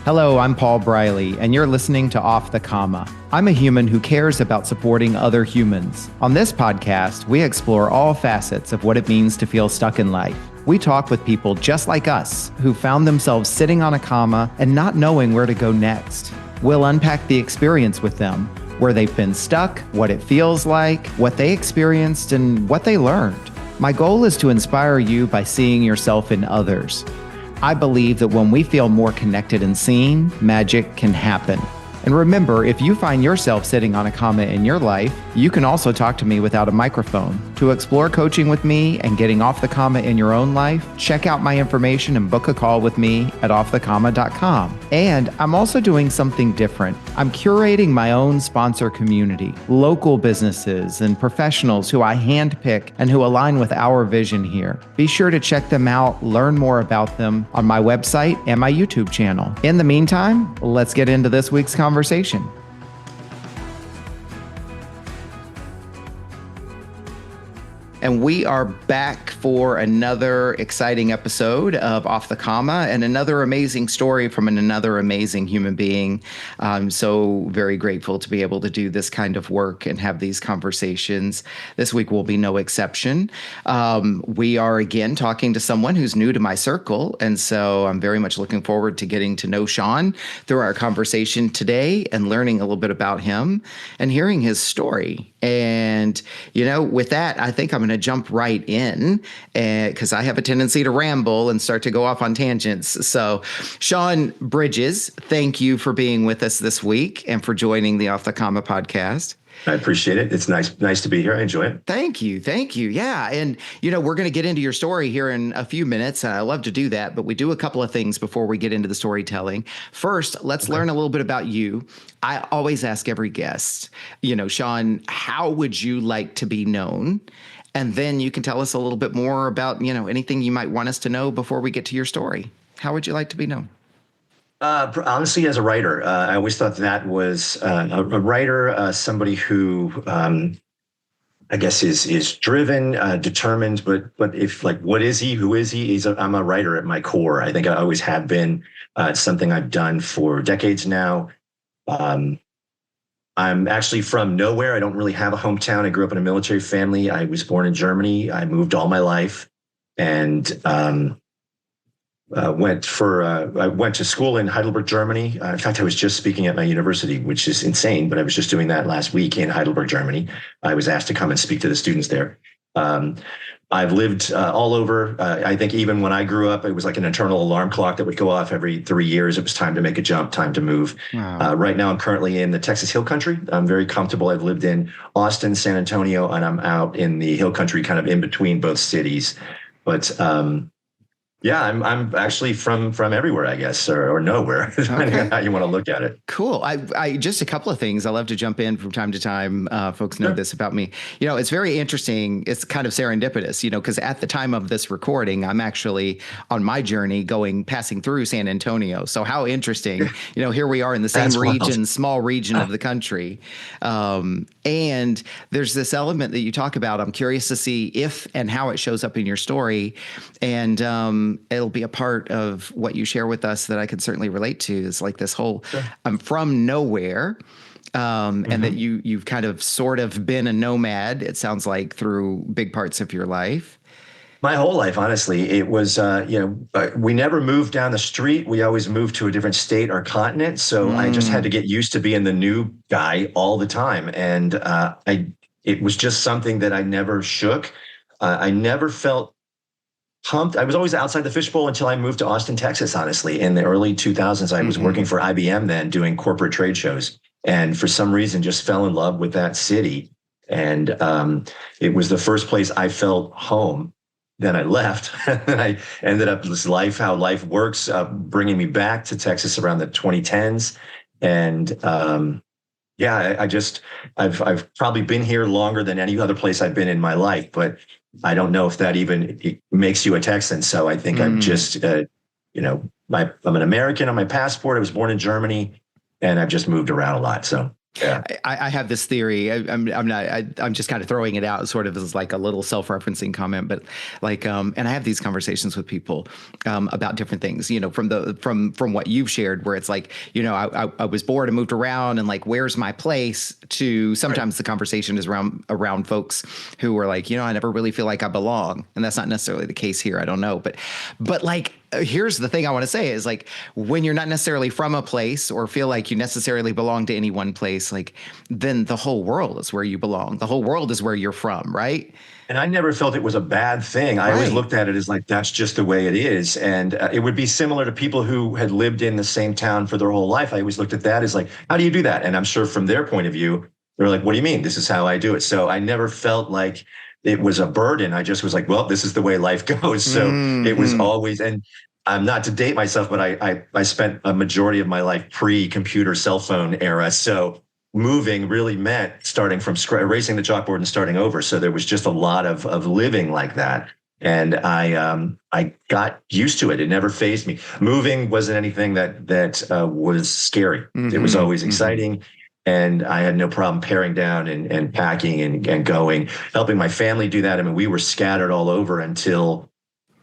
Hello, I'm Paul Briley, and you're listening to Off the Comma. I'm a human who cares about supporting other humans. On this podcast, we explore all facets of what it means to feel stuck in life. We talk with people just like us who found themselves sitting on a comma and not knowing where to go next. We'll unpack the experience with them, where they've been stuck, what it feels like, what they experienced, and what they learned. My goal is to inspire you by seeing yourself in others. I believe that when we feel more connected and seen, magic can happen. And remember, if you find yourself sitting on a comma in your life, you can also talk to me without a microphone. To explore coaching with me and getting off the comma in your own life, check out my information and book a call with me at offthecomma.com. And I'm also doing something different. I'm curating my own sponsor community, local businesses and professionals who I handpick and who align with our vision here. Be sure to check them out, learn more about them on my website and my YouTube channel. In the meantime, let's get into this week's conversation. And we are back for another exciting episode of Off the Comma and another amazing story from another amazing human being. I'm so very grateful to be able to do this kind of work and have these conversations. This week will be no exception. We are again talking to someone who's new to my circle. And so I'm very much looking forward to getting to know Sean through our conversation today and learning a little bit about him and hearing his story. And, you know, with that, I think I'm going to jump right in because I have a tendency to ramble and start to go off on tangents. So, Sean Bridges, thank you for being with us this week and for joining the Off the Comma podcast. I appreciate it. It's nice to be here. I enjoy it. Thank you. Yeah. And, you know, we're going to get into your story here in a few minutes. And I love to do that. But we do a couple of things before we get into the storytelling. First, let's learn a little bit about you. I always ask every guest, you know, Sean, how would you like to be known? And then you can tell us a little bit more about, you know, anything you might want us to know before we get to your story. How would you like to be known? Honestly, as a writer, I always thought that was a writer, somebody who I guess is driven, determined. But if like, what is he? Who is he? I'm a writer at my core. I think I always have been. It's something I've done for decades now. I'm actually from nowhere. I don't really have a hometown. I grew up in a military family. I was born in Germany. I moved all my life, and I went to school in Heidelberg, Germany. In fact, I was just speaking at my university, which is insane, but I was just doing that last week in Heidelberg, Germany. I was asked to come and speak to the students there. I've lived all over. I think even when I grew up, it was like an internal alarm clock that would go off every 3 years. It was time to make a jump, time to move. Wow. Right now, I'm currently in the Texas Hill Country. I'm very comfortable. I've lived in Austin, San Antonio, and I'm out in the Hill Country, kind of in between both cities. But yeah, I'm actually from everywhere, I guess, or nowhere, depending on how you want to look at it. Cool. I just a couple of things. I love to jump in from time to time. Folks know this about me. You know, it's very interesting. It's kind of serendipitous, you know, because at the time of this recording, I'm actually on my journey passing through San Antonio. So how interesting, you know, here we are in the same region, small region of the country. And there's this element that you talk about. I'm curious to see if and how it shows up in your story. And it'll be a part of what you share with us that I can certainly relate to, is like this whole, I'm from nowhere. And that you've kind of sort of been a nomad, it sounds like, through big parts of your life. My whole life, honestly, it was, we never moved down the street. We always moved to a different state or continent. So I just had to get used to being the new guy all the time. And it was just something that I never shook. I never felt pumped. I was always outside the fishbowl until I moved to Austin, Texas, honestly. In the early 2000s, I was working for IBM then, doing corporate trade shows. And for some reason, just fell in love with that city. And it was the first place I felt home. Then I left, and I ended up how life works, bringing me back to Texas around the 2010s. And I've probably been here longer than any other place I've been in my life, but I don't know if that even makes you a Texan. So I think I'm just, I'm an American on my passport. I was born in Germany, and I've just moved around a lot. So Yeah. I have this theory. I'm not. I'm just kind of throwing it out, sort of as like a little self-referencing comment. But like, and I have these conversations with people about different things. You know, from what you've shared, where it's like, you know, I was bored and moved around, and like, where's my place? To Right. sometimes the conversation is around folks who are like, you know, I never really feel like I belong, and that's not necessarily the case here. I don't know, but like, here's the thing I want to say is like, when you're not necessarily from a place or feel like you necessarily belong to any one place, like, then the whole world is where you belong. The whole world is where you're from, right? And I never felt it was a bad thing. I always Right. looked at it as like, that's just the way it is. And it would be similar to people who had lived in the same town for their whole life. I always looked at that as like, how do you do that? And I'm sure from their point of view, they're like, what do you mean? This is how I do it. So I never felt like it was a burden. I just was like, well, this is the way life goes. So it was Hmm. always, and I'm not to date myself, but I spent a majority of my life pre-computer cell phone era. So moving really meant starting from scratch, erasing the chalkboard and starting over. So there was just a lot of living like that. And I got used to it. It never fazed me. Moving wasn't anything that was scary. It was Hmm. always Hmm. exciting. And I had no problem paring down and packing and going, helping my family do that. I mean, we were scattered all over until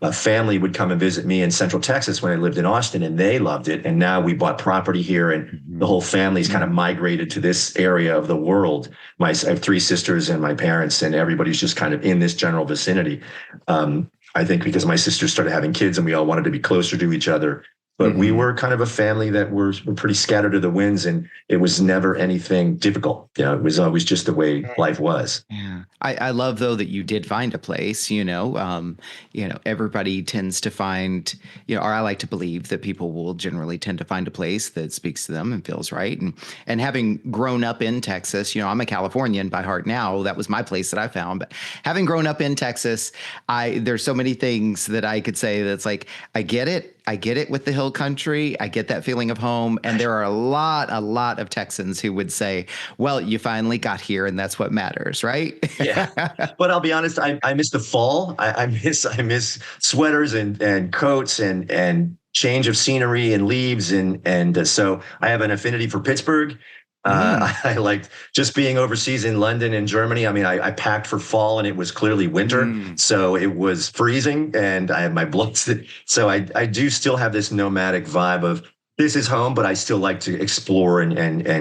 a family would come and visit me in Central Texas when I lived in Austin, and they loved it. And now we bought property here, and the Hmm. whole family's kind of migrated to this area of the world. I have three sisters and my parents, and everybody's just kind of in this general vicinity. I think because my sisters started having kids and we all wanted to be closer to each other. But we Hmm. were kind of a family that were pretty scattered to the winds, and it was never anything difficult. You know, it was always just the way life was. Yeah. I love though that you did find a place, you know, everybody tends to find, you know, or I like to believe that people will generally tend to find a place that speaks to them and feels right. And having grown up in Texas, you know, I'm a Californian by heart now. That was my place that I found. But having grown up in Texas, there's so many things that I could say that's like, I get it. I get it with the hill country. I get that feeling of home. And there are a lot of Texans who would say, well, you finally got here and that's what matters, right? Yeah, but I'll be honest. I miss the fall. I miss sweaters and coats and change of scenery and leaves and so I have an affinity for Pittsburgh. Mm, I liked just being overseas in London and Germany. I mean, I packed for fall and it was clearly winter, mm, so it was freezing, and I had my bloods. So I do still have this nomadic vibe of this is home, but I still like to explore and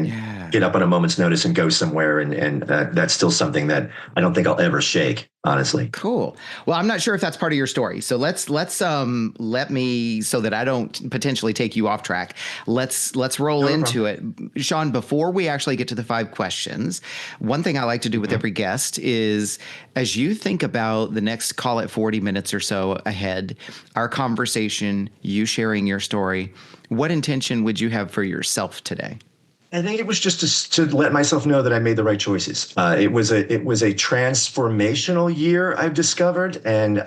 yeah. get up on a moment's notice and go somewhere, and that's still something that I don't think I'll ever shake, honestly. Cool. Well, I'm not sure if that's part of your story. So let me, so that I don't potentially take you off track. Let's roll No, no problem. into it. Sean, before we actually get to the 5 questions, one thing I like to do with Mhm. every guest is, as you think about the next, call it 40 minutes or so ahead, our conversation, you sharing your story, what intention would you have for yourself today? I think it was just to let myself know that I made the right choices. It was a transformational year, I've discovered, and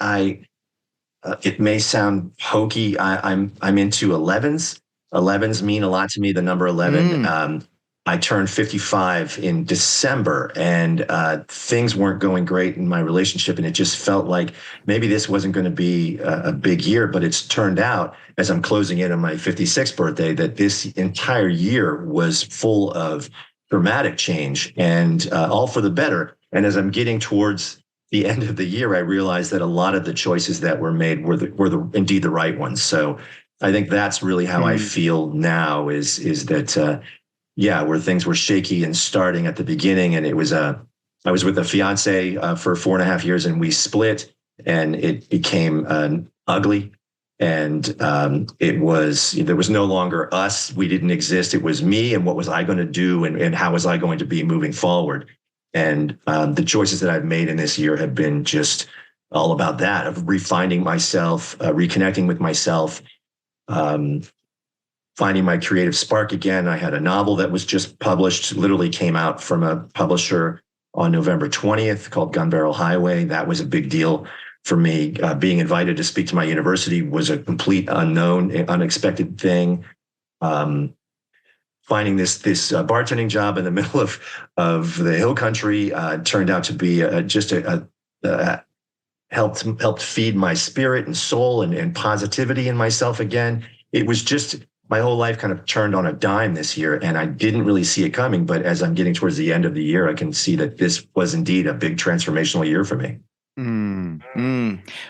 it may sound hokey. I'm into 11s. 11s mean a lot to me. The number 11. Mm, I turned 55 in December, and things weren't going great in my relationship, and it just felt like maybe this wasn't going to be a big year. But it's turned out, as I'm closing in on my 56th birthday, that this entire year was full of dramatic change, and all for the better. And as I'm getting towards the end of the year, I realized that a lot of the choices that were made were indeed the right ones. So I think that's really how I mm, feel now. Is that yeah, where things were shaky and starting at the beginning, and it was I was with a fiance for 4.5 years, and we split, and it became ugly. And it was there was no longer us. We didn't exist. It was me, and what was I going to do, and how was I going to be moving forward? And the choices that I've made in this year have been just all about that, of refining myself, reconnecting with myself, um, finding my creative spark again. I had a novel that was just published, literally came out from a publisher on November 20th, called Gun Barrel Highway. That was a big deal for me. Being invited to speak to my university was a complete unknown, unexpected thing. Um, Finding this bartending job in the middle of the hill country turned out to be just helped feed my spirit and soul and positivity in myself again. It was just my whole life kind of turned on a dime this year, and I didn't really see it coming. But as I'm getting towards the end of the year, I can see that this was indeed a big transformational year for me.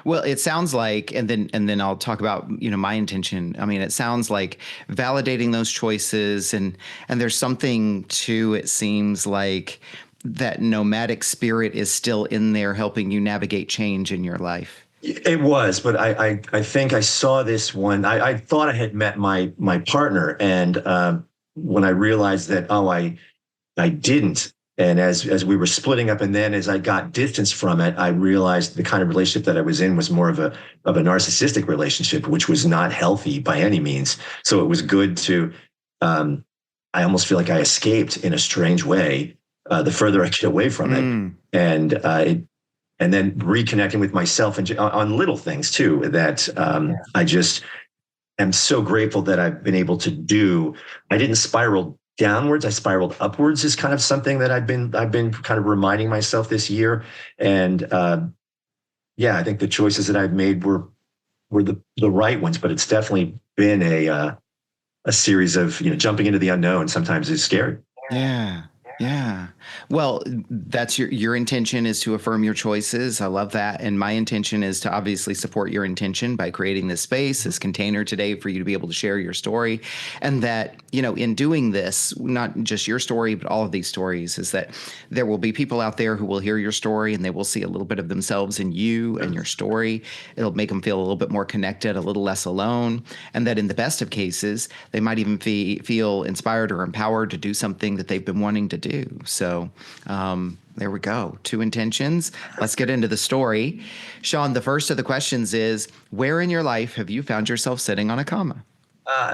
Well, it sounds like, and then I'll talk about, my intention. I mean, it sounds like validating those choices, and there's something to, it seems like, that nomadic spirit is still in there helping you navigate change in your life. It was, but I think I saw this one. I thought I had met my partner, and when I realized that, I didn't. And as we were splitting up, and then as I got distance from it, I realized the kind of relationship that I was in was more of a narcissistic relationship, which was not healthy by any means. So it was good to. I almost feel like I escaped in a strange way. The further I get away from it, and then reconnecting with myself and on little things too. That I just am so grateful that I've been able to do. I didn't spiral downwards. I spiraled upwards is kind of something that I've been kind of reminding myself this year. And I think the choices that I've made were the right ones, but it's definitely been a series of, jumping into the unknown sometimes is scary. Yeah. Yeah. Well, that's your intention is to affirm your choices. I love that. And my intention is to obviously support your intention by creating this space, this container today for you to be able to share your story. And that, in doing this, not just your story, but all of these stories, is that there will be people out there who will hear your story and they will see a little bit of themselves in you and your story. It'll make them feel a little bit more connected, a little less alone. And that in the best of cases, they might even feel inspired or empowered to do something that they've been wanting to do. So there we go. 2 intentions. Let's get into the story. Sean, the first of the questions is, where in your life have you found yourself sitting on a comma?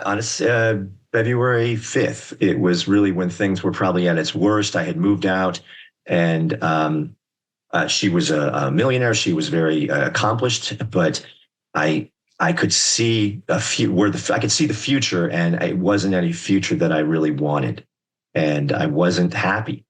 On February 5th, it was really when things were probably at its worst. I had moved out, and she was a millionaire. She was very accomplished, but I could see I could see the future, and it wasn't any future that I really wanted. And I wasn't happy.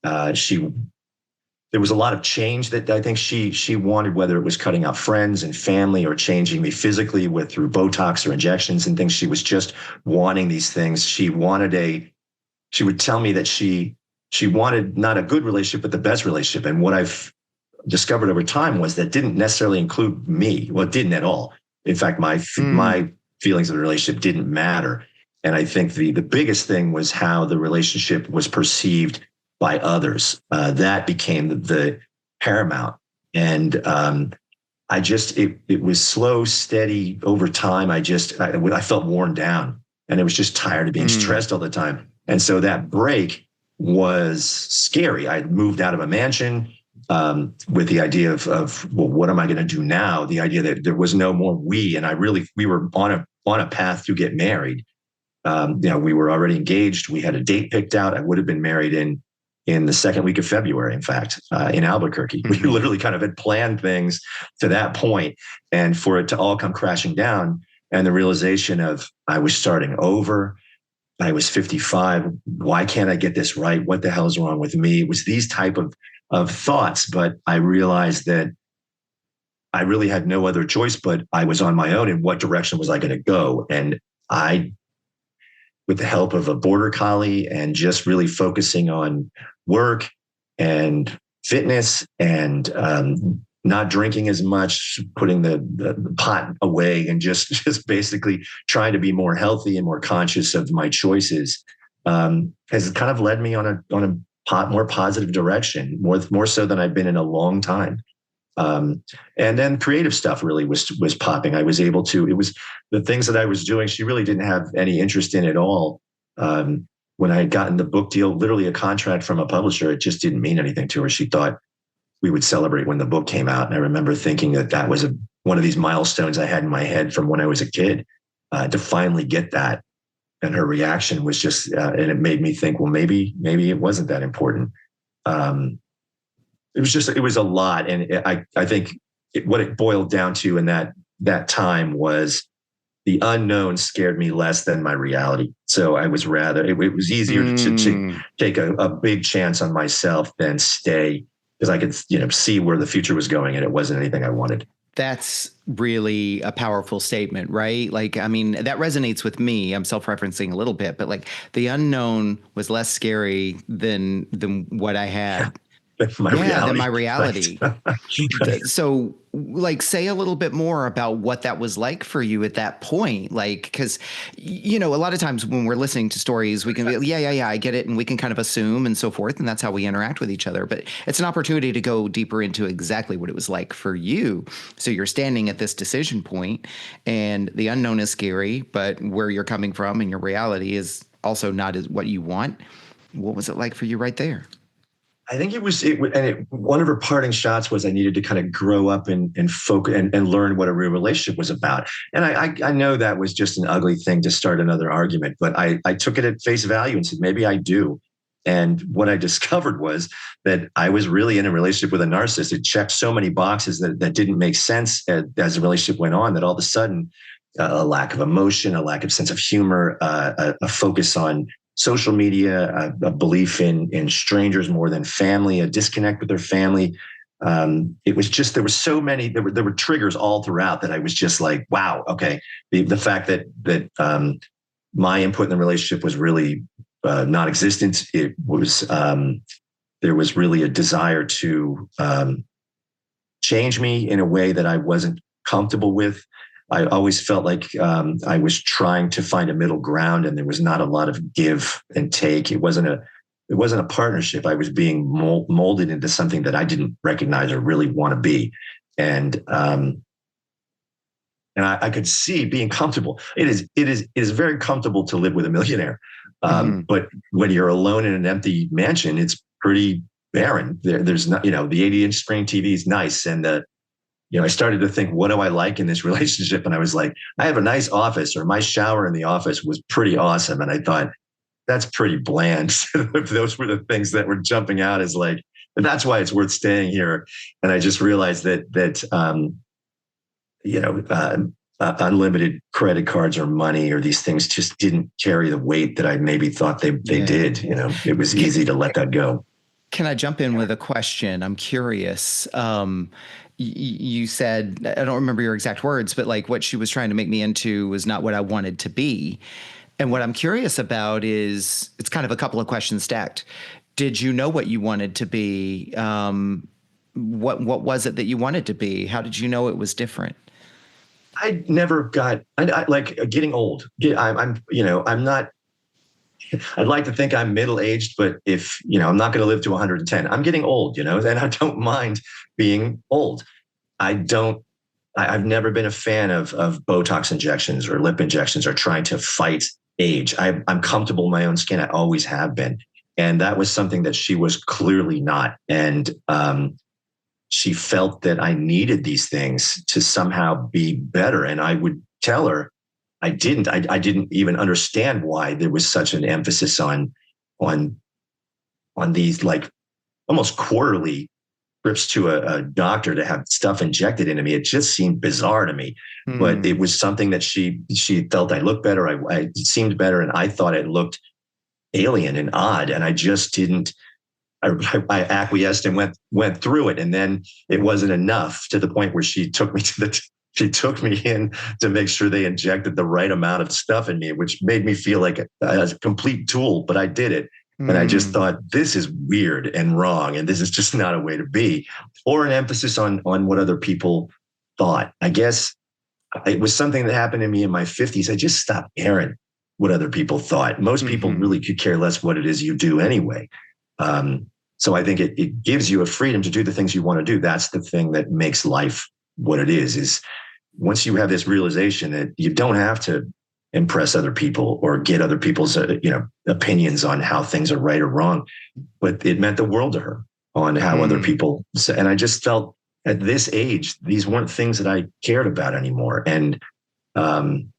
There was a lot of change that I think she wanted, whether it was cutting out friends and family or changing me physically through Botox or injections and things. She was just wanting these things. She would tell me that she wanted not a good relationship, but the best relationship. And what I've discovered over time was that didn't necessarily include me. Well, it didn't at all. In fact, my feelings of the relationship didn't matter. And I think the biggest thing was how the relationship was perceived by others. That became the paramount. And it was slow, steady over time. I felt worn down, and I was just tired of being stressed all the time. And so that break was scary. I had moved out of a mansion with the idea of well, what am I going to do now? The idea that there was no more we, and we were on a path to get married. We were already engaged. We had a date picked out. I would have been married in the second week of February, in fact, in Albuquerque. We literally kind of had planned things to that point, and for it to all come crashing down, and the realization of I was starting over. I was 55. Why can't I get this right? What the hell is wrong with me? It was these type of thoughts, but I realized that I really had no other choice, but I was on my own. In what direction was I going to go? And with the help of a border collie and just really focusing on work and fitness and not drinking as much, putting the pot away, and just basically trying to be more healthy and more conscious of my choices, has kind of led me on a more positive direction, more so than I've been in a long time. And then creative stuff really was popping. I was able to, it was the things that I was doing, she really didn't have any interest in at all. When I had gotten the book deal, literally a contract from a publisher, it just didn't mean anything to her. She thought we would celebrate when the book came out. And I remember thinking that was one of these milestones I had in my head from when I was a kid, to finally get that. And her reaction was just, and it made me think, well, maybe it wasn't that important. It was a lot. And I think what it boiled down to in that time was the unknown scared me less than my reality. So I was it was easier to take a big chance on myself than stay, because I could, see where the future was going, and it wasn't anything I wanted. That's really a powerful statement, right? Like, I mean, that resonates with me. I'm self-referencing a little bit, but like the unknown was less scary than what I had. My Yeah, than reality. my Right. reality. So, like, say a little bit more about what that was like for you at that point. Like, because, a lot of times when we're listening to stories, we can be, yeah, I get it. And we can kind of assume and so forth. And that's how we interact with each other. But it's an opportunity to go deeper into exactly what it was like for you. So you're standing at this decision point, and the unknown is scary, but where you're coming from and your reality is also not as what you want. What was it like for you right there? I think one of her parting shots was I needed to kind of grow up and focus and learn what a real relationship was about. And I know that was just an ugly thing to start another argument, but I took it at face value and said, maybe I do. And what I discovered was that I was really in a relationship with a narcissist. It checked so many boxes that didn't make sense as the relationship went on, that all of a sudden, a lack of emotion, a lack of sense of humor, a focus on social media, a belief in strangers more than family, a disconnect with their family. It was just there were so many there were triggers all throughout that I was just like, wow, okay. The fact that my input in the relationship was really non-existent. It was there was really a desire to change me in a way that I wasn't comfortable with. I always felt like I was trying to find a middle ground, and there was not a lot of give and take. It wasn't a partnership. I was being molded into something that I didn't recognize or really want to be, and I could see being comfortable. It is very comfortable to live with a millionaire, Hmm. but when you're alone in an empty mansion, it's pretty barren. There's not, the 80-inch screen TV is nice, and I started to think, what do I like in this relationship? And I was like, I have a nice office, or my shower in the office was pretty awesome. And I thought, that's pretty bland. Those were the things that were jumping out as like, that's why it's worth staying here. And I just realized that you know, uh, unlimited credit cards or money or these things just didn't carry the weight that I maybe thought they Yeah. did. It was Can, easy to let that go. can I jump in with a question? I'm curious. You said, I don't remember your exact words, but like what she was trying to make me into was not what I wanted to be. And what I'm curious about is it's kind of a couple of questions stacked. Did you know what you wanted to be? What was it that you wanted to be? How did you know it was different? I never got, I like getting old. I'm not, I'd like to think I'm middle aged, but if, I'm not going to live to 110, I'm getting old, and I don't mind being old. I don't, I've never been a fan of Botox injections or lip injections or trying to fight age. I'm comfortable in my own skin. I always have been. And that was something that she was clearly not. And she felt that I needed these things to somehow be better. And I would tell her I didn't. I didn't even understand why there was such an emphasis on on these like almost quarterly trips to a doctor to have stuff injected into me. It just seemed bizarre to me. But it Hmm. was something that she felt I looked better. I seemed better, and I thought it looked alien and odd, and I just didn't. I acquiesced and went through it, and then it wasn't enough to the point where she took me in to make sure they injected the right amount of stuff in me, which made me feel like a complete tool. But I did it, and I just Hmm. thought this is weird and wrong, and this is just not a way to be. Or an emphasis on what other people thought. I guess it was something that happened to me in my 50s. I just stopped caring what other people thought. Most people Hmm. really could care less what it is you do anyway. Um, so I think it gives you a freedom to do the things you want to do. That's the thing that makes life what it is once you have this realization that you don't have to impress other people or get other people's opinions on how things are right or wrong, but it meant the world to her on how other Hmm. people say. And I just felt at this age these weren't things that I cared about anymore. And um,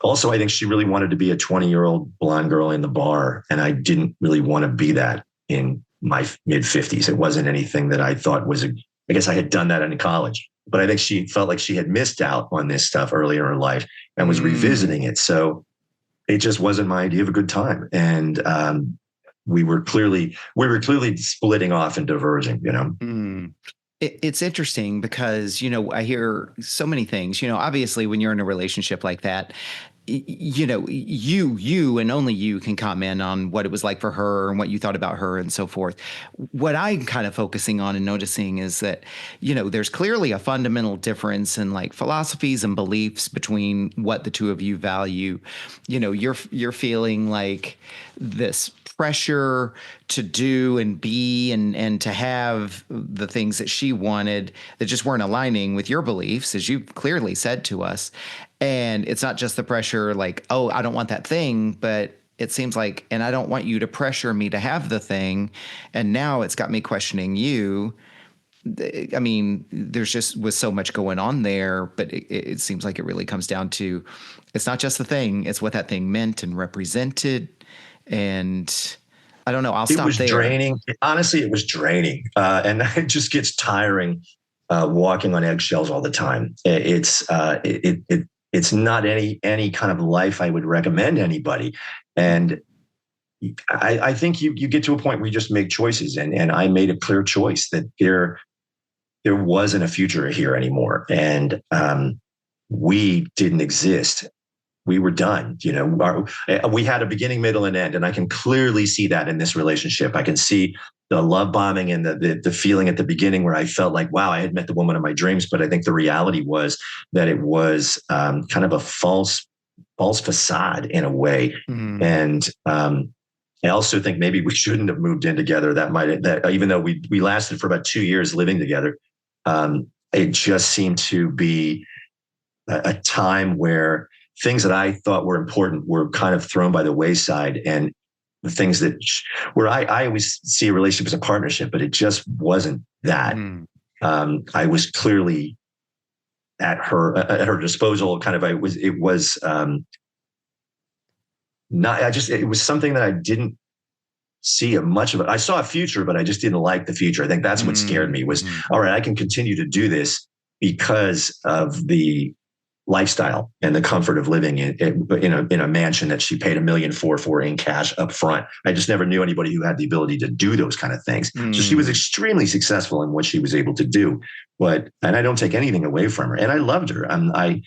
also, I think she really wanted to be a 20-year-old blonde girl in the bar, and I didn't really want to be that in my mid 50s. It wasn't anything that I thought I guess I had done that in college, but I think she felt like she had missed out on this stuff earlier in life and was Hmm. revisiting it. So it just wasn't my idea of a good time. And we were clearly splitting off and diverging. Hmm. It's interesting because, I hear so many things. Obviously, when you're in a relationship like that, you and only you can comment on what it was like for her and what you thought about her and so forth. What I'm kind of focusing on and noticing is that, there's clearly a fundamental difference in like philosophies and beliefs between what the two of you value. You're feeling like this pressure to do and be and to have the things that she wanted that just weren't aligning with your beliefs, as you clearly said to us. And it's not just the pressure like, oh, I don't want that thing, but it seems like, and I don't want you to pressure me to have the thing. And now it's got me questioning you. I mean, there's just was so much going on there, but it seems like it really comes down to it's not just the thing, it's what that thing meant and represented. And I don't know, I'll It stop was there. draining. Honestly, it was draining. And it just gets tiring walking on eggshells all the time. It's not any kind of life I would recommend anybody. And I think you get to a point where you just make choices. And I made a clear choice that there wasn't a future here anymore. And we didn't exist. We were done. We had a beginning, middle, and end, and I can clearly see that in this relationship. I can see the love bombing and the feeling at the beginning where I felt like, wow, I had met the woman of my dreams. But I think the reality was that it was kind of a false facade in a way. Mm. And I also think maybe we shouldn't have moved in together. That even though we lasted for about 2 years living together, it just seemed to be a time where things that I thought were important were kind of thrown by the wayside. And the things that where I always see a relationship as a partnership, but it just wasn't that. Mm. I was clearly at her disposal. Kind of, it was not, it was something that I didn't see much of it. I saw a future, but I just didn't like the future. I think that's what scared me was, all right, I can continue to do this because of the lifestyle and the comfort of living in a mansion that she paid $1 million for in cash up front. I just never knew anybody who had the ability to do those kind of things. So she was extremely successful in what she was able to do. And I don't take anything away from her. And I loved her. I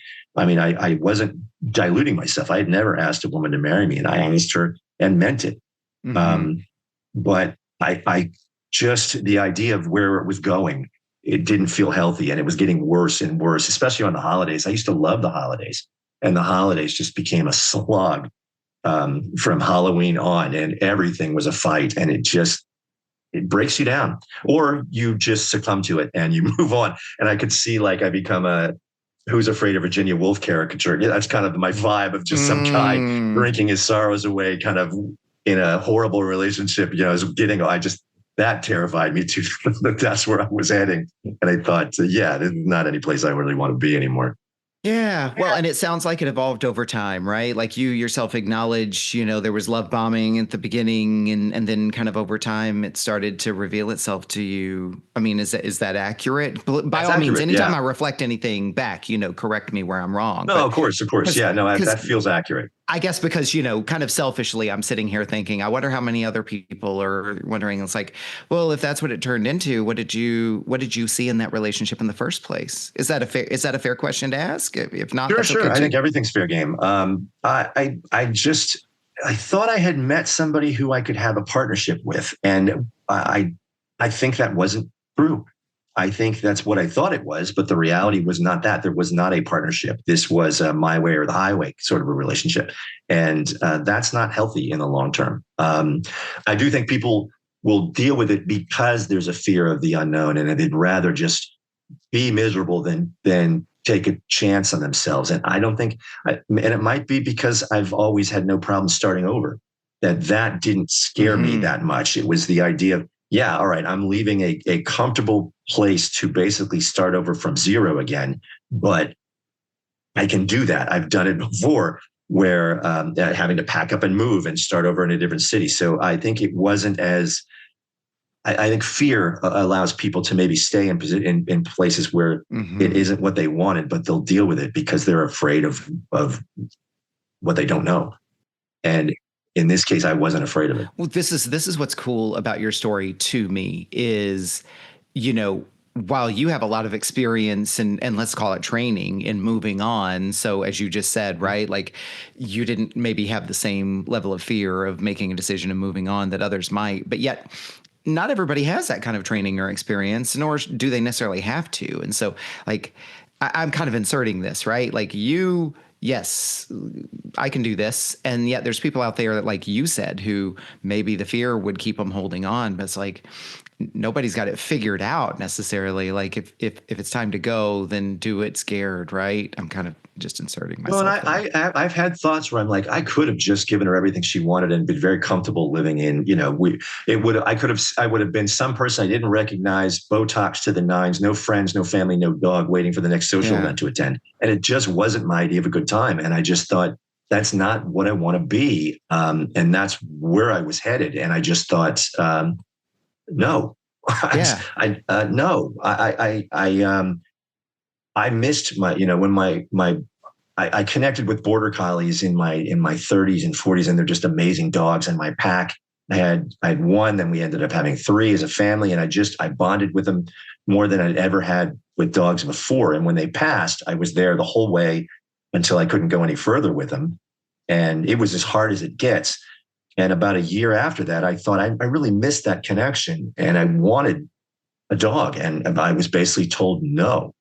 wasn't diluting myself. I had never asked a woman to marry me, and I asked her and meant it. But I just, the idea of where it was going, it didn't feel healthy, and it was getting worse and worse, especially on the holidays. I used to love the holidays, and the holidays just became a slog from Halloween on, and everything was a fight, and it breaks you down, or you just succumb to it and you move on. And I could see like I become a Who's Afraid of Virginia Woolf caricature. Yeah, that's kind of my vibe of just some guy drinking his sorrows away, kind of in a horrible relationship. That terrified me too. That's where I was heading. And I thought, this is not any place I really want to be anymore. Yeah. Well, and it sounds like it evolved over time, right? Like you yourself acknowledge, there was love bombing at the beginning and then kind of over time it started to reveal itself to you. I mean, is that accurate? By That's all means, accurate. anytime Yeah. I reflect anything back, correct me where I'm wrong. No, But of course. Yeah, no, that feels accurate. I guess because, kind of selfishly, I'm sitting here thinking, I wonder how many other people are wondering. It's like, well, if that's what it turned into, what did you see in that relationship in the first place? Is that a fair question to ask? If not, Sure, that's sure. okay I too. think everything's fair game. I thought I had met somebody who I could have a partnership with, and I think that wasn't true. I think that's what I thought it was, but the reality was not that. There was not a partnership. This was a my way or the highway sort of a relationship. And that's not healthy in the long term. I do think people will deal with it because there's a fear of the unknown, and they'd rather just be miserable than take a chance on themselves. And I don't think, and it might be because I've always had no problem starting over, that didn't scare me that much. It was the idea of, yeah, all right, I'm leaving a comfortable place to basically start over from zero again, but I can do that. I've done it before where having to pack up and move and start over in a different city. So I think it wasn't as, I think fear allows people to maybe stay in places where it isn't what they wanted, but they'll deal with it because they're afraid of what they don't know. And in this case, I wasn't afraid of it. Well, this is what's cool about your story to me is, you know, while you have a lot of experience and let's call it training in moving on, so as you just said, right, like you didn't maybe have the same level of fear of making a decision and moving on that others might, but yet not everybody has that kind of training or experience, nor do they necessarily have to. And so, like, I'm kind of inserting this, right? Like, you, yes, I can do this. And yet there's people out there that, like you said, who maybe the fear would keep them holding on, but it's like, nobody's got it figured out necessarily. Like if it's time to go, then do it scared, right? I'm kind of just inserting Well, and myself there. I've had thoughts where I'm like, I could have just given her everything she wanted and been very comfortable living in, you know, I would have been some person I didn't recognize, Botox to the nines, no friends, no family, no dog, waiting for the next social Yeah. event to attend. And it just wasn't my idea of a good time. And I just thought, that's not what I want to be. And that's where I was headed. And I just thought, no, Yeah. no, I missed my, you know, when I connected with border collies in my 30s and 40s, and they're just amazing dogs. And my pack, I had one, then we ended up having three as a family, and I bonded with them more than I'd ever had with dogs before. And when they passed, I was there the whole way until I couldn't go any further with them, and it was as hard as it gets. And about a year after that, I thought I really missed that connection, and I wanted a dog, and I was basically told no.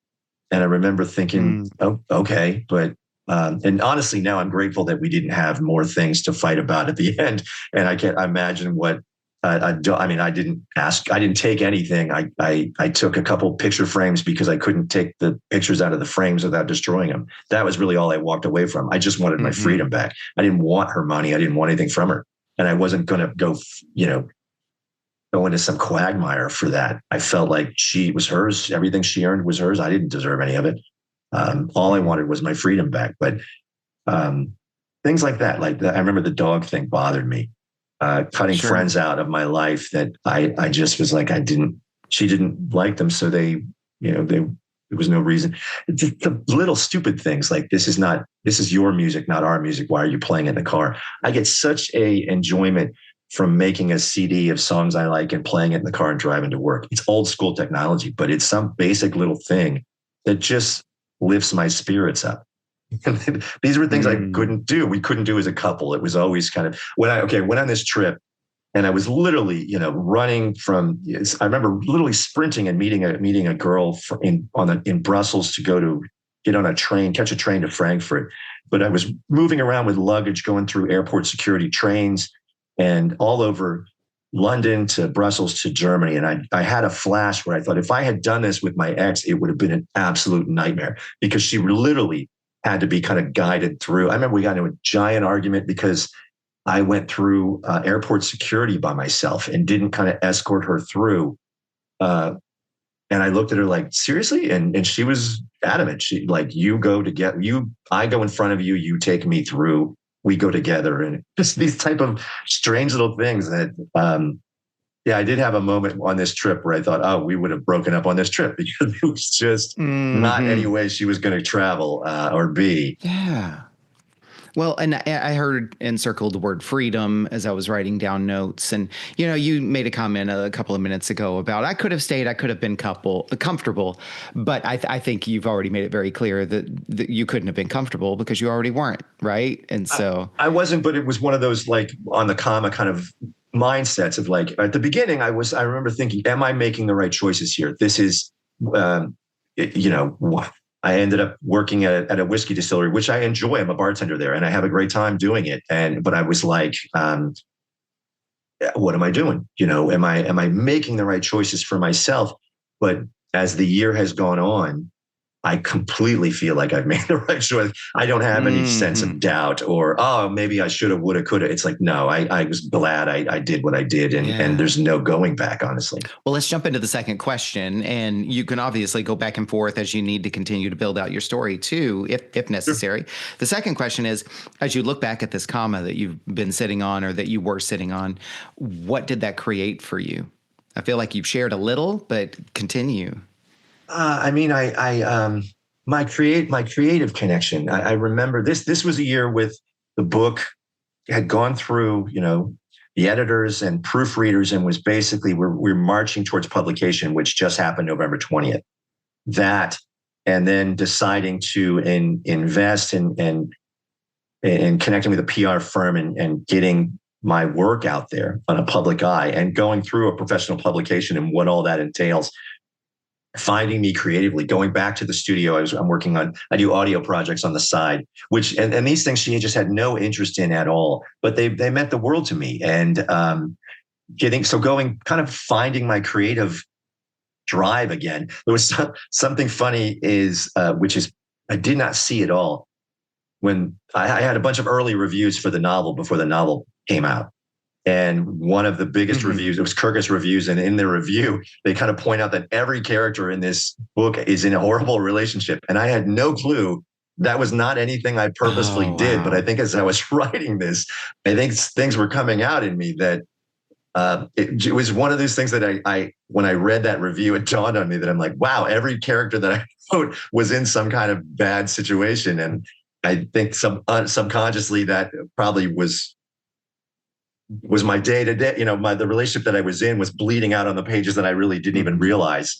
And I remember thinking, Mm. oh, okay, but and honestly, now I'm grateful that we didn't have more things to fight about at the end. And I can't imagine what I mean. I didn't take anything. I took a couple picture frames because I couldn't take the pictures out of the frames without destroying them. That was really all I walked away from. I just wanted my Mm-hmm. freedom back. I didn't want her money. I didn't want anything from her, and I wasn't going to go, you know, go into some quagmire for that. I felt like it was hers. Everything she earned was hers. I didn't deserve any of it. All I wanted was my freedom back. But um, things like that, I remember the dog thing bothered me. Cutting Sure. friends out of my life that I just was like, she didn't like them. So there was no reason. Just the little stupid things like, this is your music, not our music. Why are you playing it in the car? I get such a enjoyment from making a CD of songs I like and playing it in the car and driving to work. It's old school technology, but it's some basic little thing that just lifts my spirits up. These were things I Mm. couldn't do. We couldn't do as a couple. It was always kind of went on this trip, and I was literally, you know, running from. I remember literally sprinting and meeting a girl in Brussels to get on a train, catch a train to Frankfurt. But I was moving around with luggage, going through airport security, trains, and all over London to Brussels to Germany. And I had a flash where I thought, if I had done this with my ex, it would have been an absolute nightmare, because she literally had to be kind of guided through. I remember we got into a giant argument because I went through airport security by myself and didn't kind of escort her through. Uh, and I looked at her like, seriously? And she was adamant. She like, I go in front of you, you take me through, we go together. And just these type of strange little things that, yeah, I did have a moment on this trip where I thought, oh, we would have broken up on this trip, because it was just not any Mm-hmm. way she was going to travel or be. Yeah. Well, and I heard encircled the word freedom as I was writing down notes. And, you know, you made a comment a couple of minutes ago about I could have stayed, I could have been comfortable. But I think you've already made it very clear that you couldn't have been comfortable because you already weren't. Right. And so, I wasn't, but it was one of those like on the comma kind of mindsets of like, at the beginning, I remember thinking, am I making the right choices here? This is, you know, I ended up working at a whiskey distillery, which I enjoy. I'm a bartender there and I have a great time doing it. But I was like, what am I doing? You know, am I making the right choices for myself? But as the year has gone on, I completely feel like I've made the right choice. I don't have any sense of mm-hmm. doubt or, oh, maybe I should have, would have, could have. It's like, no, I was glad I did what I did. And Yeah. there's no going back, honestly. Well, let's jump into the second question. And you can obviously go back and forth as you need to continue to build out your story too, if Sure. necessary. The second question is, as you look back at this comma that you've been sitting on or that you were sitting on, what did that create for you? I feel like you've shared a little, but continue. I mean, my creative connection. I remember this was a year with the book had gone through, you know, the editors and proofreaders, and was basically we're marching towards publication, which just happened November 20th. That, and then deciding to invest in connecting with a PR firm and getting my work out there on a public eye and going through a professional publication and what all that entails. Finding me creatively, going back to the studio. I'm working on, I do audio projects on the side, which, and these things she just had no interest in at all, but they meant the world to me. And going, kind of finding my creative drive again. There was something funny which is, I did not see at all when I had a bunch of early reviews for the novel before the novel came out. And one of the biggest reviews, it was Kirkus Reviews. And in the review, they kind of point out that every character in this book is in a horrible relationship. And I had no clue. That was not anything I purposely did. But I think as I was writing this, I think things were coming out in me that it was one of those things that I, when I read that review, it dawned on me that I'm like, wow, every character that I wrote was in some kind of bad situation. And I think subconsciously that probably was my day to day, the relationship that I was in was bleeding out on the pages that I really didn't even realize.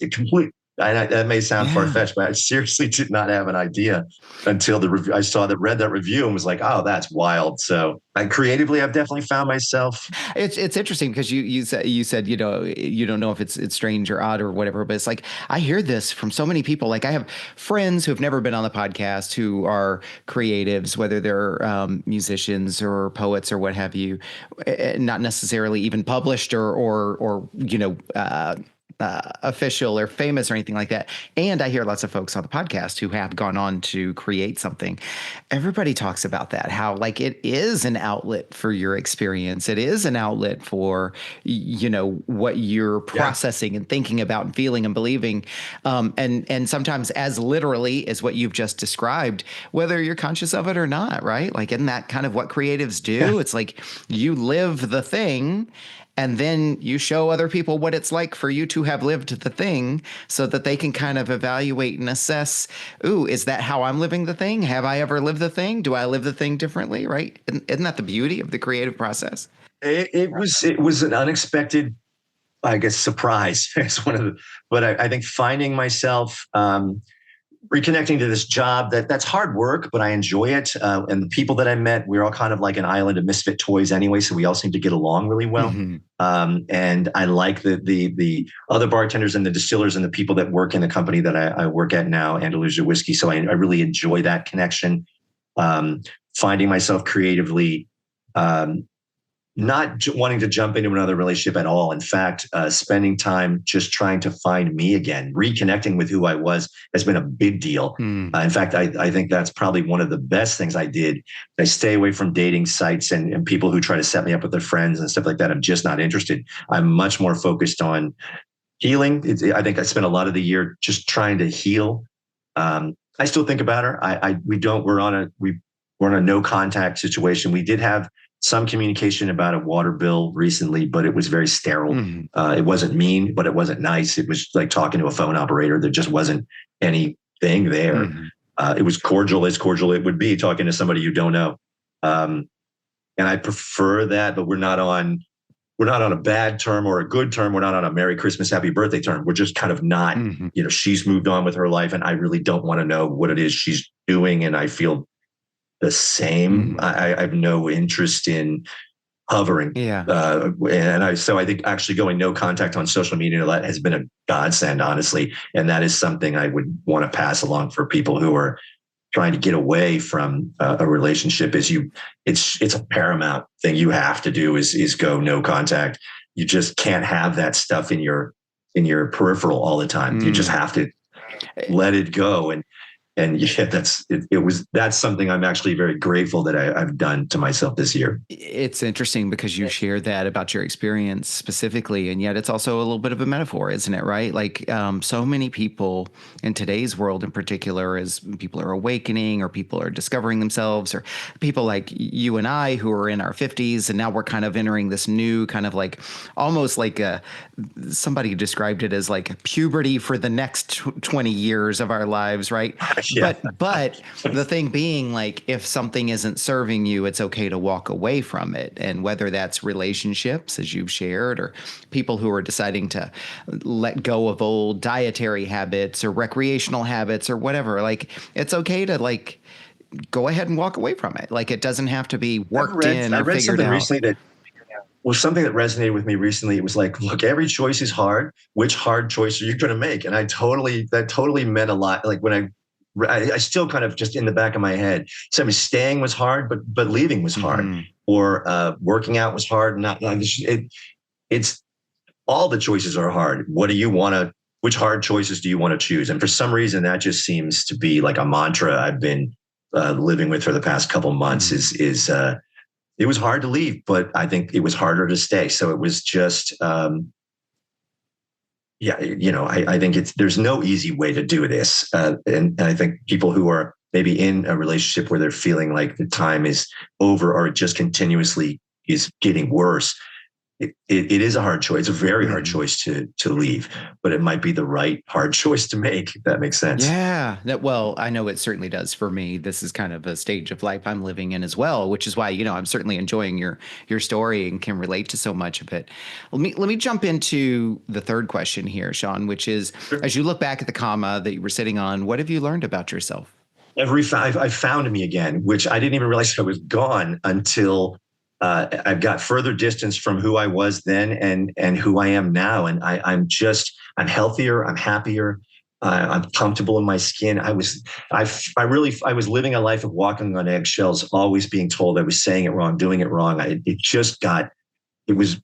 That may sound far fetched, but I seriously did not have an idea until I read that review and was like, oh, that's wild. So I've definitely found myself. It's interesting because you said, you don't know if it's strange or odd or whatever, but it's like, I hear this from so many people. Like I have friends who have never been on the podcast who are creatives, whether they're musicians or poets or what have you, not necessarily even published or official or famous or anything like that. And I hear lots of folks on the podcast who have gone on to create something. Everybody talks about that, how like it is an outlet for your experience. It is an outlet for, what you're processing and thinking about and feeling and believing. And sometimes as literally as what you've just described, whether you're conscious of it or not, right? Like, isn't that kind of what creatives do? Yeah. It's like you live the thing, and then you show other people what it's like for you to have lived the thing so that they can kind of evaluate and assess, ooh, is that how I'm living the thing? Have I ever lived the thing? Do I live the thing differently, right? Isn't that the beauty of the creative process? It was an unexpected, I guess, surprise. It's but I think finding myself, reconnecting to this job that's hard work, but I enjoy it. And the people that I met, we're all kind of like an island of misfit toys anyway. So we all seem to get along really well. And I like the other bartenders and the distillers and the people that work in the company that I work at now, Andalusia Whiskey. So I really enjoy that connection. Finding myself creatively, not wanting to jump into another relationship at all. In fact, spending time just trying to find me again, reconnecting with who I was has been a big deal. In fact, I think that's probably one of the best things I did. I stay away from dating sites and people who try to set me up with their friends and stuff like that. I'm just not interested. I'm much more focused on healing. I think I spent a lot of the year just trying to heal. I still think about her. We're on a no contact situation. We did have some communication about a water bill recently, but it was very sterile. It wasn't mean, but it wasn't nice. It was like talking to a phone operator. There just wasn't anything there. It was cordial as cordial it would be talking to somebody you don't know. And I prefer that, but we're not on a bad term or a good term. We're not on a Merry Christmas, Happy Birthday term. We're just kind of not, she's moved on with her life and I really don't want to know what it is she's doing. And I feel the same. I have no interest in hovering. So I think actually going no contact on social media has been a godsend, honestly. And that is something I would want to pass along for people who are trying to get away from a relationship. It's a paramount thing you have to do is go no contact. You just can't have that stuff in your peripheral all the time. You just have to let it go. And yeah, that's something I'm actually very grateful that I've done to myself this year. It's interesting because you share that about your experience specifically, and yet it's also a little bit of a metaphor, isn't it? Right? Like so many people in today's world in particular, as people are awakening or people are discovering themselves, or people like you and I who are in our 50s, and now we're kind of entering this new kind of like almost like somebody described it as like puberty for the next 20 years of our lives, right? Yeah. but the thing being, like, if something isn't serving you, it's okay to walk away from it. And whether that's relationships, as you've shared, or people who are deciding to let go of old dietary habits or recreational habits or whatever, like, it's okay to, like, go ahead and walk away from it. Like, it doesn't have to be worked in I or read figured something out. recently that was something that resonated with me recently. It was like, look, every choice is hard. Which hard choice are you going to make? And that totally meant a lot. Like when I still kind of just in the back of my head, so I mean, staying was hard, but leaving was hard, Mm-hmm. or working out was hard. It's all the choices are hard. What do you want to? Which hard choices do you want to choose? And for some reason, that just seems to be like a mantra I've been living with for the past couple months. Is It was hard to leave, but I think it was harder to stay. So it was just, yeah, I think there's no easy way to do this. And I think people who are maybe in a relationship where they're feeling like the time is over or it just continuously is getting worse, it is a hard choice. It's a very hard choice to leave, but it might be the right hard choice to make, if that makes sense. Yeah, well, I know it certainly does for me. This is kind of a stage of life I'm living in as well, which is why, I'm certainly enjoying your story and can relate to so much of it. Let me jump into the third question here, Sean, which is, as you look back at the comma that you were sitting on, what have you learned about yourself? I found me again, which I didn't even realize I was gone until I've got further distance from who I was then and who I am now. And I'm healthier, I'm happier, I'm comfortable in my skin. I was living a life of walking on eggshells, always being told I was saying it wrong, doing it wrong. It was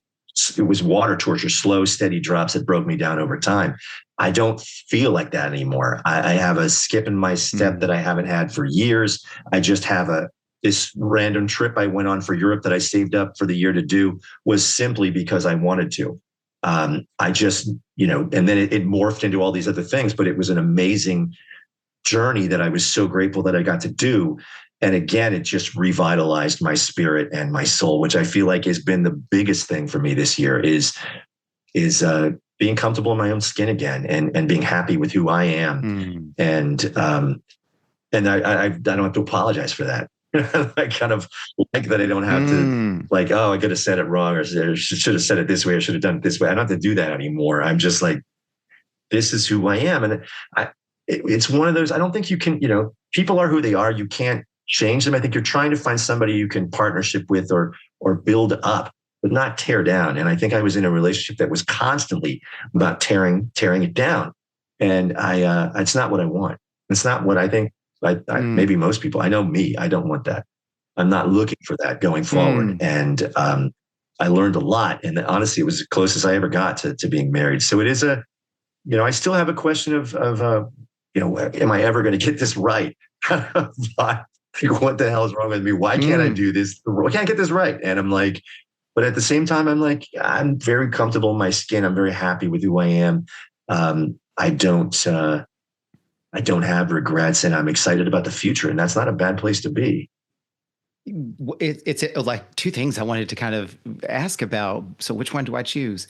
it was water torture, slow, steady drops that broke me down over time. I don't feel like that anymore. I have a skip in my step that I haven't had for years. I just have this random trip I went on for Europe that I saved up for the year to do was simply because I wanted to. I just, and then it morphed into all these other things, but it was an amazing journey that I was so grateful that I got to do. And again, it just revitalized my spirit and my soul, which I feel like has been the biggest thing for me this year is being comfortable in my own skin again and being happy with who I am. And I don't have to apologize for that. I kind of like that I don't have to like, oh, I could have said it wrong or should have said it this way or should have done it this way. I don't have to do that anymore. I'm just like, this is who I am. And it's one of those, I don't think you can, people are who they are. You can't change them. I think you're trying to find somebody you can partnership with or build up, but not tear down. And I think I was in a relationship that was constantly about tearing it down. And it's not what I want. It's not what I think. Maybe most people, I know me, I don't want that. I'm not looking for that going forward. And I learned a lot. And honestly, it was the closest I ever got to being married. So it is I still have a question of am I ever going to get this right? What the hell is wrong with me? Why can't I do this? I can't get this right. And I'm like, but at the same time, I'm like, I'm very comfortable in my skin. I'm very happy with who I am. I don't have regrets, and I'm excited about the future. And that's not a bad place to be. It's like two things I wanted to kind of ask about. So which one do I choose?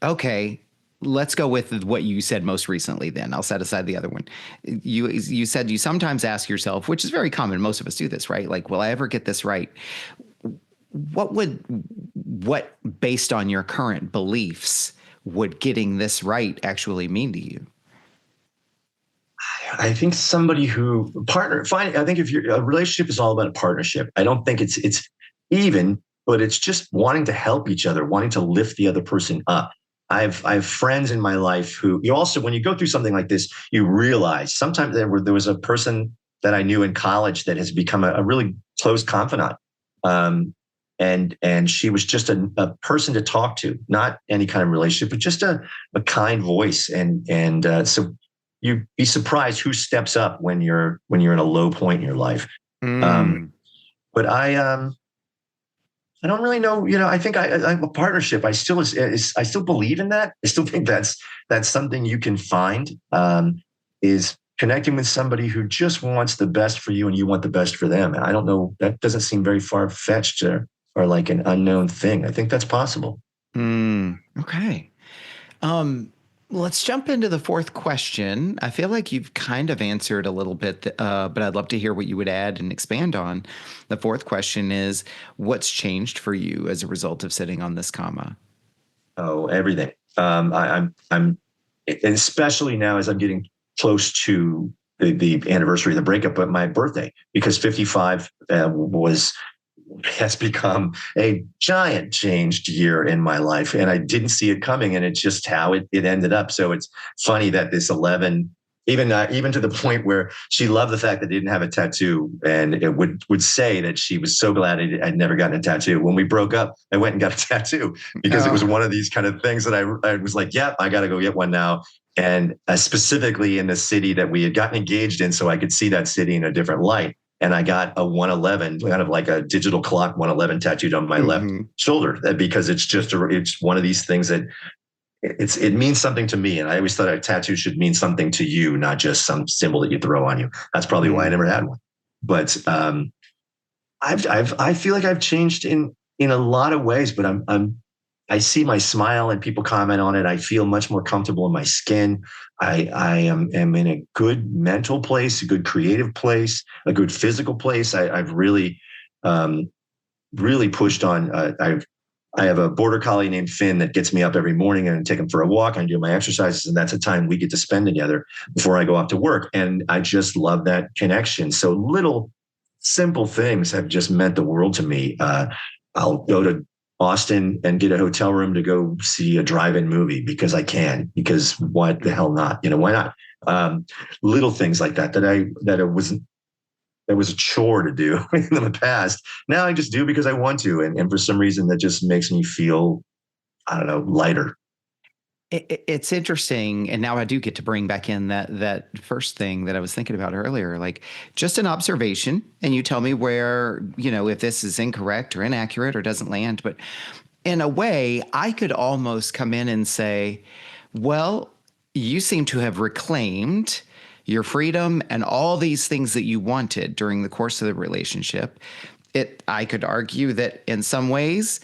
Okay. Let's go with what you said most recently then. I'll set aside the other one. You said you sometimes ask yourself, which is very common. Most of us do this, right? Like, will I ever get this right? What based on your current beliefs would getting this right actually mean to you? I think somebody who I think if a relationship is all about a partnership. I don't think it's even, but it's just wanting to help each other, wanting to lift the other person up. I have friends in my life who you also, when you go through something like this, you realize sometimes there was a person that I knew in college that has become a really close confidant. And she was just a person to talk to, not any kind of relationship, but just a kind voice. And so you'd be surprised who steps up when you're in a low point in your life. But I don't really know. I think I'm a partnership. I still believe in that. I still think that's something you can find, is connecting with somebody who just wants the best for you and you want the best for them. And I don't know, that doesn't seem very far fetched or like an unknown thing. I think that's possible. Okay. Let's jump into the fourth question. I feel like you've kind of answered a little bit, but I'd love to hear what you would add and expand on. The fourth question is, what's changed for you as a result of sitting on this comma? Oh, everything. I'm, especially now as I'm getting close to the anniversary of the breakup, but my birthday, because 55 has become a giant changed year in my life. And I didn't see it coming. And it's just how it ended up. So it's funny that this 11, even to the point where she loved the fact that I didn't have a tattoo, and it would say that she was so glad I'd never gotten a tattoo. When we broke up, I went and got a tattoo because it was one of these kind of things that I was like, yeah, I got to go get one now. And specifically in the city that we had gotten engaged in, so I could see that city in a different light. And I got a 111, kind of like a digital clock 111 tattooed on my left shoulder, because it's one of these things that it means something to me. And I always thought a tattoo should mean something to you, not just some symbol that you throw on you. That's probably why I never had one. But I feel like I've changed in a lot of ways, but I see my smile and people comment on it. I feel much more comfortable in my skin. I am in a good mental place, a good creative place, a good physical place. I've really, really pushed on. I have a border collie named Finn that gets me up every morning and I take him for a walk. I do my exercises, and that's a time we get to spend together before I go off to work. And I just love that connection. So little simple things have just meant the world to me. I'll go to Austin and get a hotel room to go see a drive-in movie because I can, because what the hell not? Why not? Little things like that was a chore to do in the past. Now I just do because I want to. And for some reason that just makes me feel, I don't know, lighter. It's interesting. And now I do get to bring back in that first thing that I was thinking about earlier, like just an observation. And you tell me where, if this is incorrect or inaccurate or doesn't land. But in a way, I could almost come in and say, well, you seem to have reclaimed your freedom and all these things that you wanted during the course of the relationship. I could argue that in some ways,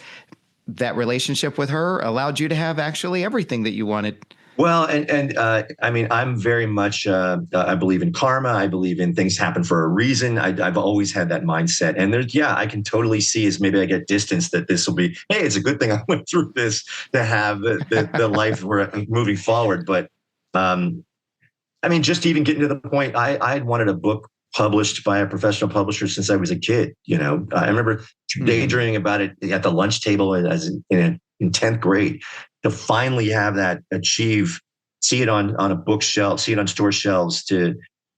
that relationship with her allowed you to have actually everything that you wanted. Well, and I mean, I'm very much, I believe in karma. I believe in things happen for a reason. I've always had that mindset. And I can totally see as maybe I get distance that this will be, hey, it's a good thing I went through this to have the life we're moving forward. But I mean, just even getting to the point, I had wanted a book published by a professional publisher since I was a kid. I remember daydreaming about it at the lunch table in 10th grade, to finally have that see it on a bookshelf, see it on store shelves, to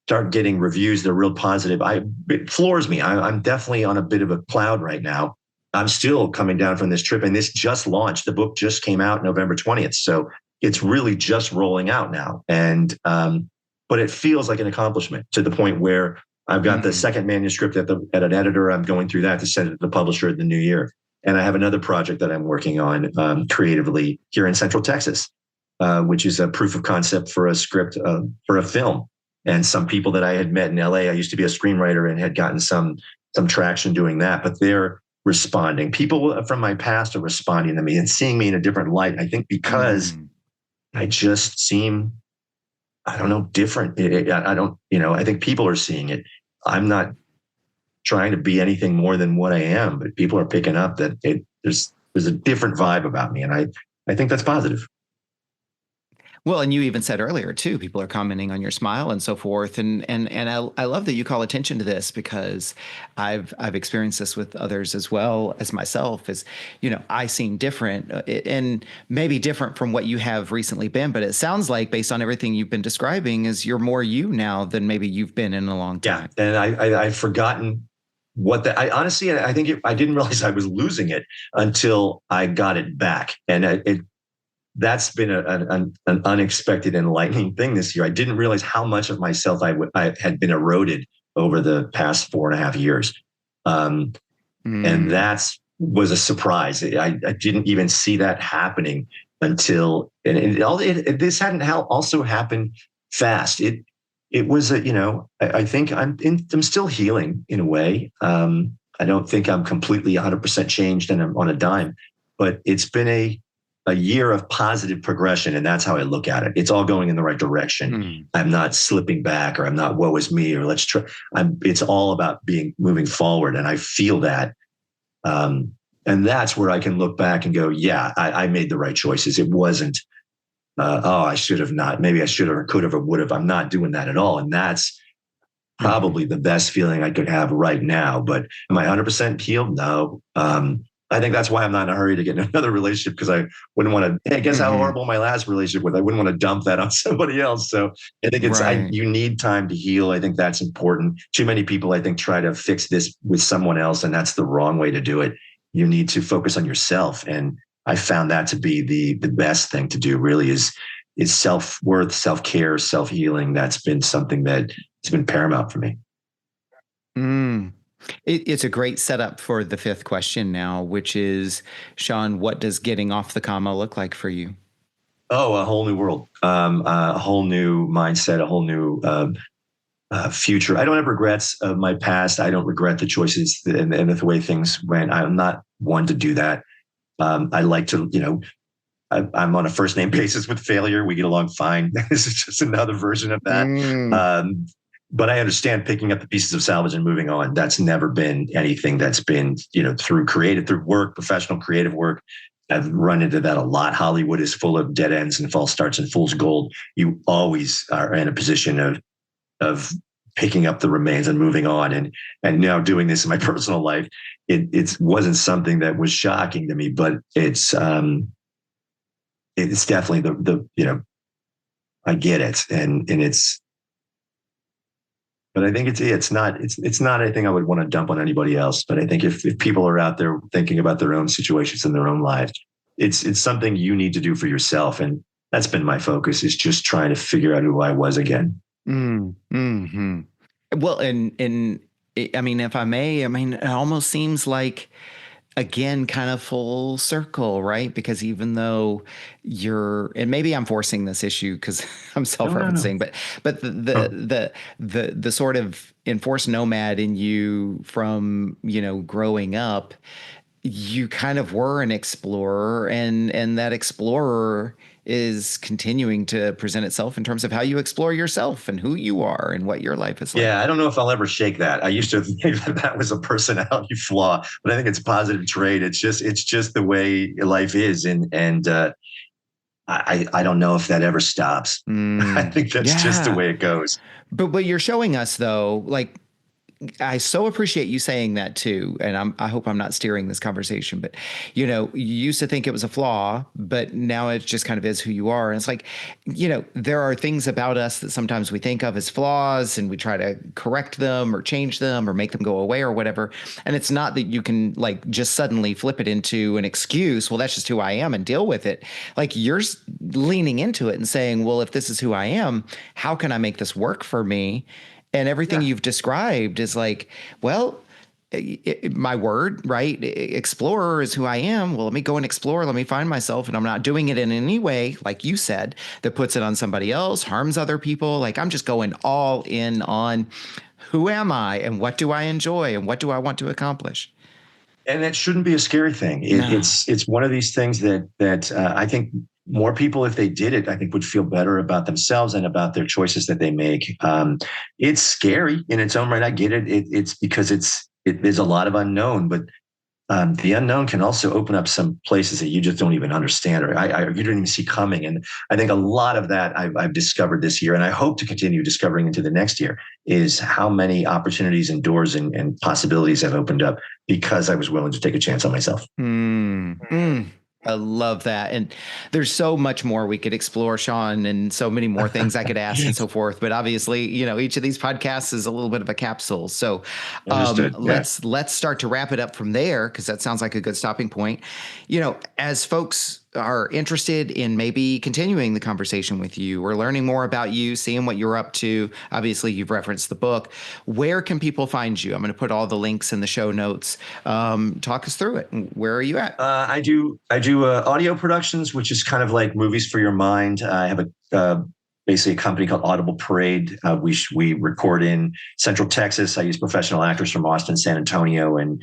start getting reviews that are real positive. It floors me. I'm definitely on a bit of a cloud right now. I'm still coming down from this trip, and this just launched. The book just came out November 20th. So it's really just rolling out now. And, but it feels like an accomplishment to the point where I've got the second manuscript at an editor. I'm going through that to send it to the publisher in the new year. And I have another project that I'm working on creatively here in Central Texas, which is a proof of concept for a script for a film. And some people that I had met in LA, I used to be a screenwriter and had gotten some traction doing that, but they're responding. People from my past are responding to me and seeing me in a different light. I think because I just seem, I don't know, different. I think people are seeing it. I'm not trying to be anything more than what I am, but people are picking up that there's a different vibe about me. And I think that's positive. Well, and you even said earlier too, people are commenting on your smile and so forth. And I love that you call attention to this, because I've experienced this with others as well as myself. Is, I seem different, and maybe different from what you have recently been, but it sounds like, based on everything you've been describing, is you're more you now than maybe you've been in a long time. Yeah. And I've forgotten I honestly, I think I didn't realize I was losing it until I got it back. And that's been an unexpected, enlightening thing this year. I didn't realize how much of myself I had been eroded over the past 4.5 years. And that was a surprise. I didn't even see that happening until, this hadn't also happened fast. It was I think I'm still healing in a way. I don't think I'm completely 100% changed and I'm on a dime, but it's been a year of positive progression, and that's how I look at it. It's all going in the right direction. I'm not slipping back, or I'm not woe is me, or let's try. It's all about moving forward, and I feel that. And that's where I can look back and go, yeah, I made the right choices. It wasn't, I should have not. Maybe I should have, or could have, or would have. I'm not doing that at all, and that's probably the best feeling I could have right now. But am I 100% healed? No. I think that's why I'm not in a hurry to get in another relationship, because I wouldn't want to, I guess how horrible my last relationship was. I wouldn't want to dump that on somebody else. So I think you need time to heal. I think that's important. Too many people, I think, try to fix this with someone else, and that's the wrong way to do it. You need to focus on yourself. And I found that to be the best thing to do, really, is self-worth, self-care, self-healing. That's been something that has been paramount for me. It's a great setup for the fifth question now, which is, Sean, what does getting off the comma look like for you? Oh, a whole new world, a whole new mindset, a whole new future. I don't have regrets of my past. I don't regret the choices and the way things went. I'm not one to do that. I like to, I'm on a first name basis with failure. We get along fine. This is just another version of that. But I understand picking up the pieces of salvage and moving on. That's never been anything that's been, through work, professional creative work. I've run into that a lot. Hollywood is full of dead ends and false starts and fool's gold. You always are in a position of picking up the remains and moving on. And now doing this in my personal life, it wasn't something that was shocking to me, but it's definitely I get it. And it's, but I think it's not anything I would want to dump on anybody else. But I think if people are out there thinking about their own situations in their own lives, it's something you need to do for yourself. And that's been my focus, is just trying to figure out who I was again. Well, and I mean, if I may, it almost seems like, again, kind of full circle, right? Because even though and maybe I'm forcing this issue because I'm self-referencing, but the sort of enforced nomad in you from, growing up, you kind of were an explorer, and that explorer is continuing to present itself in terms of how you explore yourself and who you are and what your life is like. Yeah, I don't know if I'll ever shake that. I used to think that was a personality flaw, but I think it's a positive trait. It's just the way life is, and I don't know if that ever stops. I think that's just the way it goes. But you're showing us, though, like, I so appreciate you saying that too. And I hope I'm not steering this conversation, but you used to think it was a flaw, but now it just kind of is who you are. And it's like, there are things about us that sometimes we think of as flaws, and we try to correct them or change them or make them go away or whatever. And it's not that you can like just suddenly flip it into an excuse. Well, that's just who I am, and deal with it. Like, you're leaning into it and saying, well, if this is who I am, how can I make this work for me? And everything you've described is like, well, my word, right? Explorer is who I am. Well, let me go and explore. Let me find myself. And I'm not doing it in any way, like you said, that puts it on somebody else, harms other people. Like, I'm just going all in on who am I, and what do I enjoy, and what do I want to accomplish. And that shouldn't be a scary thing. It's one of these things that I think more people, if they did it, I think would feel better about themselves and about their choices that they make. It's scary in its own right. I get it. It's because there's a lot of unknown, but the unknown can also open up some places that you just don't even understand, or you don't even see coming. And I think a lot of that I've discovered this year, and I hope to continue discovering into the next year, is how many opportunities and doors and possibilities have opened up because I was willing to take a chance on myself. I love that. And there's so much more we could explore, Sean, and so many more things I could ask and so forth. But obviously, each of these podcasts is a little bit of a capsule. So let's start to wrap it up from there, because that sounds like a good stopping point. As folks are interested in maybe continuing the conversation with you or learning more about you, seeing what you're up to, obviously you've referenced the book, where can people find you? I'm going to put all the links in the show notes. Talk us through it. Where are you at? I do audio productions, which is kind of like movies for your mind. I have basically a company called Audible Parade. We record in Central Texas. I use professional actors from Austin, San Antonio, and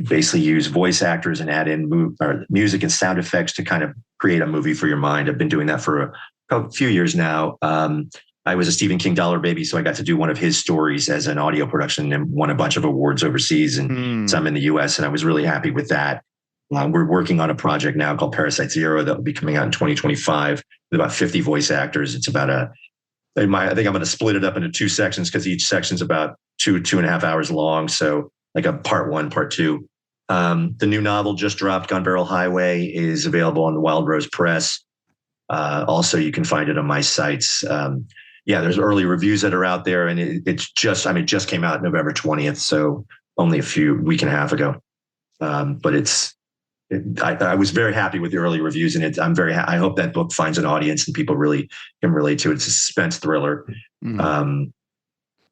basically use voice actors and add in music and sound effects to kind of create a movie for your mind. I've been doing that for a few years now. I was a Stephen King dollar baby, so I got to do one of his stories as an audio production and won a bunch of awards overseas and some in the US. And I was really happy with that. We're working on a project now called Parasite Zero that will be coming out in 2025 with about 50 voice actors. It's about I think I'm going to split it up into 2 sections because each section's about 2.5 hours long. So like a part 1, part 2. The new novel just dropped, Gun Barrel Highway, is available on the Wild Rose Press. Also, you can find it on my sites. There's early reviews that are out there, and it just came out November 20th, so only a week and a half ago. But I was very happy with the early reviews, and I hope that book finds an audience and people really can relate to it. It's a suspense thriller.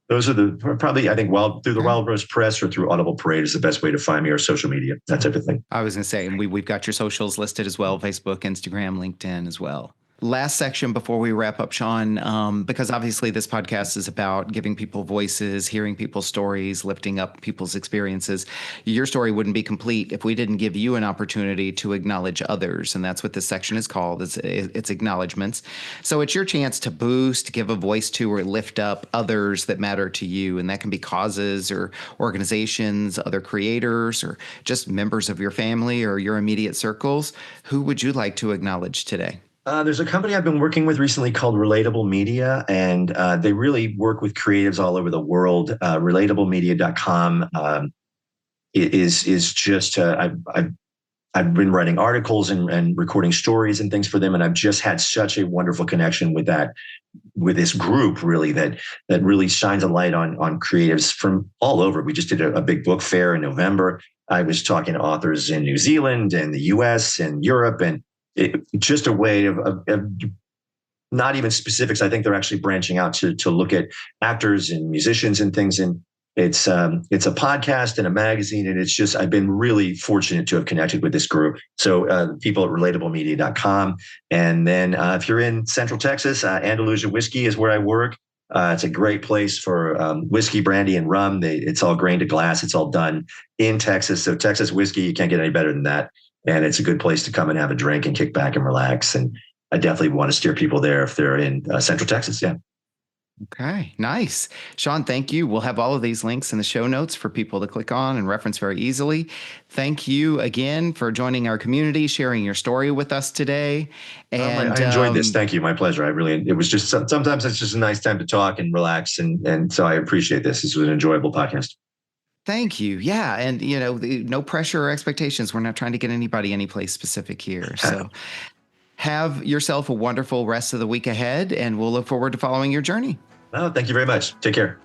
Those are probably, I think, through the Wild Rose Press or through Audible Parade is the best way to find me, or social media, that type of thing. I was going to say, and we've got your socials listed as well, Facebook, Instagram, LinkedIn as well. Last section before we wrap up, Sean, because obviously this podcast is about giving people voices, hearing people's stories, lifting up people's experiences. Your story wouldn't be complete if we didn't give you an opportunity to acknowledge others. And that's what this section is called. It's acknowledgments. So it's your chance to boost, give a voice to, or lift up others that matter to you. And that can be causes or organizations, other creators, or just members of your family or your immediate circles. Who would you like to acknowledge today? There's a company I've been working with recently called Relatable Media, and they really work with creatives all over the world. Relatablemedia.com is just I've been writing articles and recording stories and things for them, and I've just had such a wonderful connection with this group, really, that really shines a light on creatives from all over. We just did a big book fair in November. I was talking to authors in New Zealand and the US and Europe, and just a way of not even specifics. I think they're actually branching out to look at actors and musicians and things. And it's a podcast and a magazine. And it's just, I've been really fortunate to have connected with this group. So people at relatablemedia.com. And then if you're in Central Texas, Andalusia Whiskey is where I work. It's a great place for whiskey, brandy, and rum. It's all grain to glass. It's all done in Texas. So Texas whiskey, you can't get any better than that. And it's a good place to come and have a drink and kick back and relax. And I definitely want to steer people there if they're in Central Texas. Yeah. Okay, nice. Sean, thank you. We'll have all of these links in the show notes for people to click on and reference very easily. Thank you again for joining our community, sharing your story with us today. And I enjoyed this. Thank you. My pleasure. It was just, sometimes it's just a nice time to talk and relax. And so I appreciate this. This was an enjoyable podcast. Thank you. Yeah. And, no pressure or expectations. We're not trying to get anybody any place specific here. So have yourself a wonderful rest of the week ahead, and we'll look forward to following your journey. Oh, thank you very much. Take care.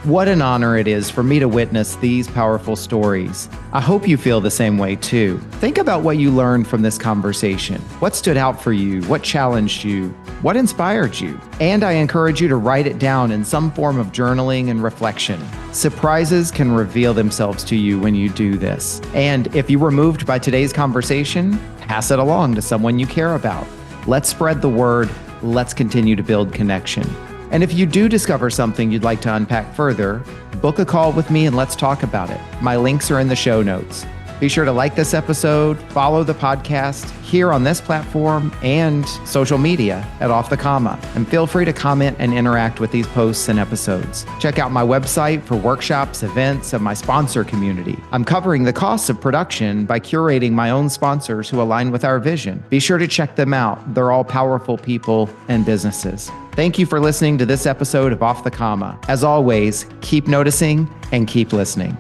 What an honor it is for me to witness these powerful stories. I hope you feel the same way too. Think about what you learned from this conversation. What stood out for you? What challenged you? What inspired you? And I encourage you to write it down in some form of journaling and reflection. Surprises can reveal themselves to you when you do this. And if you were moved by today's conversation, pass it along to someone you care about. Let's spread the word. Let's continue to build connection. And if you do discover something you'd like to unpack further, book a call with me and let's talk about it. My links are in the show notes. Be sure to like this episode, follow the podcast here on this platform and social media at Off the Comma. And feel free to comment and interact with these posts and episodes. Check out my website for workshops, events, and my sponsor community. I'm covering the costs of production by curating my own sponsors who align with our vision. Be sure to check them out. They're all powerful people and businesses. Thank you for listening to this episode of Off the Comma. As always, keep noticing and keep listening.